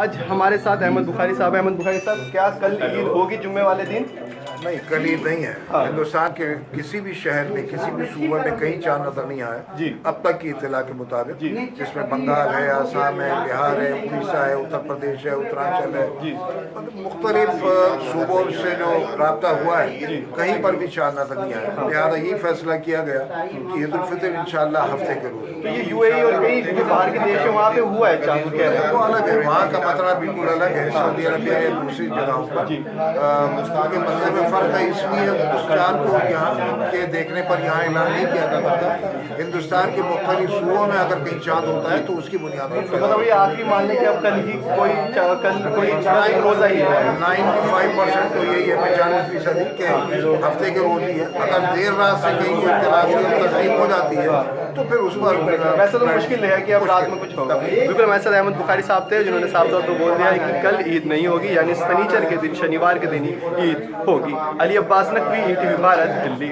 آج ہمارے ساتھ احمد بخاری صاحب. احمد بخاری صاحب, کیا کل عید ہوگی جمعے والے دن؟ نہیں, کل عید نہیں ہے. ہندوستان کے کسی بھی شہر میں, کسی بھی صوبے میں کہیں چاند نظر نہیں آیا اب تک کی اطلاع کے مطابق, جس میں بنگال ہے, آسام ہے, بہار ہے, اڑیسہ ہے, اتر پردیش ہے, اترانچل ہے, مختلف صوبوں سے جو رابطہ ہوا ہے کہیں پر بھی چاند نظر نہیں آیا. لہٰذا یہ فیصلہ کیا گیا کہ عید الفطر انشاءاللہ ہفتے کے روز. تو یہ یو اے ای اور کئی جو باہر کے دیش ہیں وہاں پہ ہوا ہے چاند, کہہ رہے ہیں وہ الگ ہے, وہاں کا مسئلہ بالکل الگ ہے. سعودی عربیہ یا دوسری جگہوں پر کے مسئلے میں فرق ہے. اس لیے اس چاند کو یہاں کے دیکھنے پر یہاں اعلان نہیں کیا جا سکتا. ہندوستان کے مختلف صوبوں میں اگر کہیں چاند ہوتا ہے تو اس کی بنیاد پر مطلب یہ آخری مان لیں کہ اب کل ہی کوئی روزہ ہی ہے. 95% تو یہی ہے, 95% کہ ہفتے کے روز ہی ہے. اگر دیر رات سے کہیں کوئی اطلاع تصدیق ہو جاتی ہے تو پھر اس پر ویسے تو مشکل ہے کہ اب رات میں کچھ ہوگا. بالکل ہمارے ساتھ احمد بخاری صاحب تھے جنہوں نے صاف طور پر بول دیا ہے کہ کل عید نہیں ہوگی, یعنی سنیچر کے دن, شنیوار کے دن ہی عید ہوگی. علی عباس نقوی, ETV بھارت, دلی.